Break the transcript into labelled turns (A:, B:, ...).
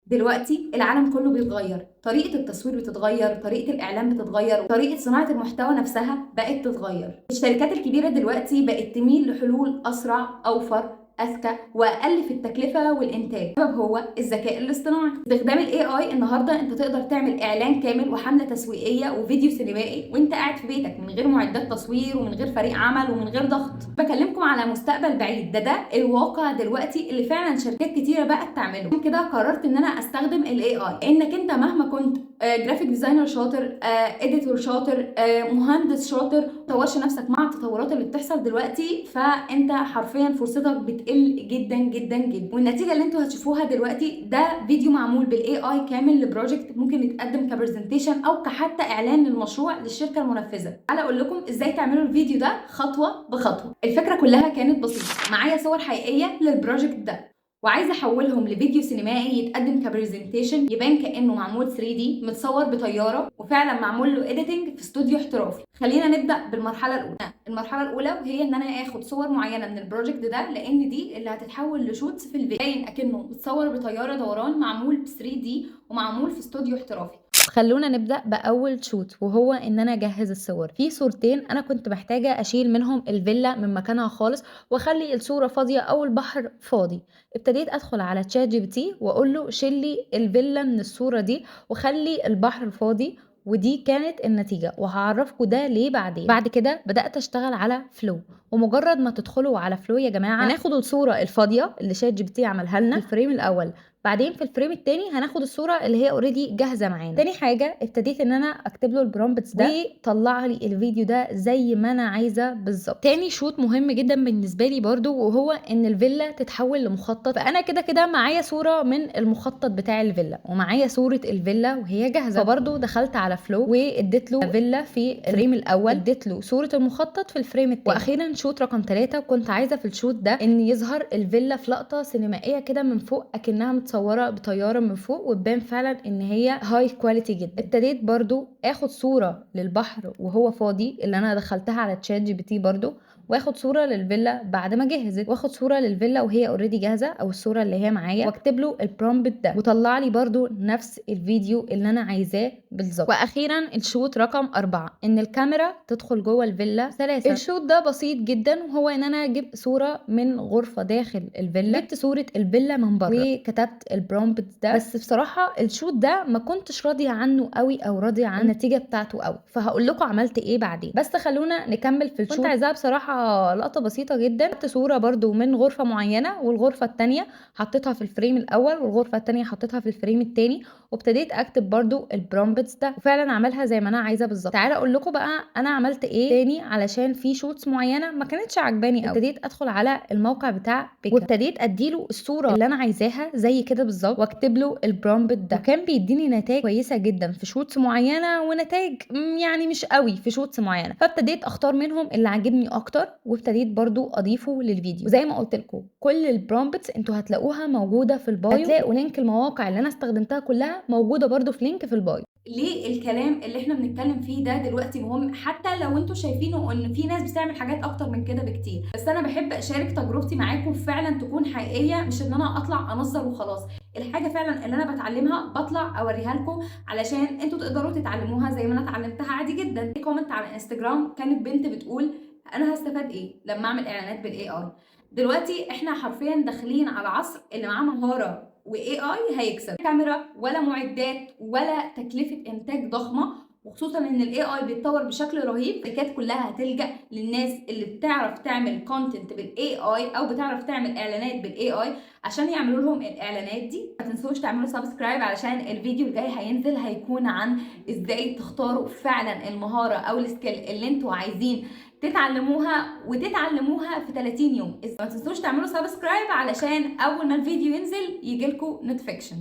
A: دلوقتي العالم كله بيتغير، طريقة التصوير بتتغير، طريقة الإعلام بتتغير، وطريقة صناعة المحتوى نفسها بقت تتغير. الشركات الكبيرة دلوقتي بقت تميل لحلول أسرع، أوفر، أذكى وأقل في التكلفة والإنتاج. السبب هو الذكاء الاصطناعي. استخدام ال AI النهاردة أنت تقدر تعمل إعلان كامل وحملة تسويقية وفيديو سينمائي وأنت قاعد في بيتك من غير معدات تصوير ومن غير فريق عمل ومن غير ضغط. بكلمكم على مستقبل بعيد، ده الواقع دلوقتي اللي فعلا شركات كتيرة بقت تعمله. عشان كده قررت ان انا استخدم ال AI، لانك انت مهما كنت جرافيك ديزاينر شاطر، اديتور شاطر، مهندس شاطر، متطورش نفسك مع التطورات اللي بتحصل دلوقتي، فانت حرفيا فرصتك بتقل جدا جدا جدا. والنتيجه اللي انتوا هتشوفوها دلوقتي ده فيديو معمول بالاي اي كامل لبروجكت ممكن يتقدم كبرزنتيشن او كحتى اعلان للمشروع للشركه المنفذه. تعالى اقول لكم ازاي تعملوا الفيديو ده خطوه بخطوه. الفكره كلها كانت بسيطه، معايا صور حقيقيه للبروجكت ده وعايزه احولهم لفيديو سينمائي يتقدم كبرزنتيشن يبان كانه معمول 3D متصور بطياره وفعلا معمول له اديتنج في استوديو احترافي. خلينا نبدا بالمرحله الاولى. المرحله الاولى وهي ان انا اخد صور معينه من البروجكت ده، لان دي اللي هتتحول لشوتس في الفيديو، باين اكنه متصور بطياره دوران معمول ب 3D ومعمول في استوديو احترافي. خلونا نبدأ بأول شوت، وهو إن أنا أجهز الصور. في صورتين أنا كنت محتاجة أشيل منهم الفيلا من مكانها خالص وأخلي الصورة فاضية أو البحر فاضي. ابتديت أدخل على تشات جي بي تي وأقول له شيل لي الفيلا من الصورة دي وخلي البحر فاضي، ودي كانت النتيجة وهعرفكم ده ليه بعدين. بعد كده بدأت أشتغل على فلو، ومجرد ما تدخلوا على فلو يا جماعة هناخد الصورة الفاضية اللي شات جي بي تي عملها لنا في الفريم الأول، بعدين في الفريم التاني هناخد الصوره اللي هي اوريدي جاهزه معانا. تاني حاجه ابتديت ان انا اكتب له البرومبتس ده وطلع لي الفيديو ده زي ما انا عايزه بالظبط. تاني شوت مهم جدا بالنسبه لي برضو وهو ان الفيلا تتحول لمخطط. فانا كده كده معايا صوره من المخطط بتاع الفيلا ومعايا صوره الفيلا وهي جاهزه، فبرضو دخلت على فلو واديت له فيلا في الفريم الاول، اديت له صوره المخطط في الفريم التاني. واخيرا شوت رقم 3 كنت عايزه في الشوت ده ان يظهر الفيلا في لقطه سينمائيه كده من فوق اكنها متصوره بطياره من فوق وتبان فعلا ان هي هاي كواليتي جدا. ابتديت برضو اخد صوره للبحر وهو فاضي اللي انا دخلتها على تشات جي بي تي برضو، واخد صوره للفيلا بعد ما جهزت، واخد صوره للفيلا وهي اوريدي جاهزه او الصوره اللي هي معايا، واكتب له البرومبت ده وطلع لي برضو نفس الفيديو اللي انا عايزاه بالظبط. واخيرا الشوت رقم 4 ان الكاميرا تدخل جوه الفيلا سلاسه. الشوت ده بسيط جدا وهو ان انا جبت صوره من غرفه داخل الفيلا، جبت صوره الفيلا من بره وكتبت البرومبت ده. بس بصراحه الشوت ده ما كنتش راضيه عنه قوي او راضيه عن النتيجه بتاعته قوي، فهقول لكم عملت ايه بعدين. بس خلونا نكمل في الشوت. كنت عايزاها بصراحه لقطه بسيطه جدا، جبت صوره برضو من غرفه معينه والغرفه الثانيه حطيتها في الفريم الاول والغرفه الثانيه حطيتها في الفريم الثاني، وابتديت اكتب برضو البرومبتس ده وفعلا عملها زي ما انا عايزه بالظبط. تعالى اقول لكم بقى انا عملت ايه تاني علشان في شوتس معينه ما كانتش عجباني قوي. ابتديت ادخل على الموقع بتاع بيكا وابتديت اديله الصوره اللي انا عايزاها زي كده بالظبط واكتب له البرومبت ده، وكان بيديني نتائج كويسه جدا في شوتس معينه ونتائج يعني مش قوي في شوتس معينه. فابتديت اختار منهم اللي عجبني اكتر وابتديت برضو اضيفه للفيديو. وزي ما قلت لكم كل البرومبتس انتوا هتلاقوها موجوده في البايو، هتلاقوا لينك المواقع اللي انا استخدمتها كلها موجوده برضو في لينك في البايو. ليه الكلام اللي احنا بنتكلم فيه ده دلوقتي مهم؟ حتى لو انتوا شايفينه ان في ناس بتعمل حاجات اكتر من كده بكتير، بس انا بحب اشارك تجربتي معاكم فعلا تكون حقيقيه، مش ان انا اطلع انظر وخلاص. الحاجه فعلا اللي انا بتعلمها بطلع اوريها لكم علشان انتوا تقدروا تتعلموها زي ما انا اتعلمتها عادي جدا. في كومنت على انستجرام كانت بنت بتقول انا هستفاد ايه لما اعمل اعلانات بالاي اي؟ دلوقتي احنا حرفيا داخلين على عصر اللي معاه مهاره واي اي هيكسب. كاميرا ولا معدات ولا تكلفه انتاج ضخمه، وخصوصا ان الاي اي بيتطور بشكل رهيب. الشركات كلها هتلجا للناس اللي بتعرف تعمل كونتنت بالاي اي او بتعرف تعمل اعلانات بالاي اي عشان يعملوا لهم الاعلانات دي. ما تنسوش تعملوا سبسكرايب علشان الفيديو الجاي هينزل هيكون عن ازاي تختاروا فعلا المهاره او السكيل اللي انتوا عايزين وتتعلموها في 30 يوم. ما تنسوش تعملوا سبسكرايب علشان اول ما الفيديو ينزل يجيلكوا نوتيفيكشن.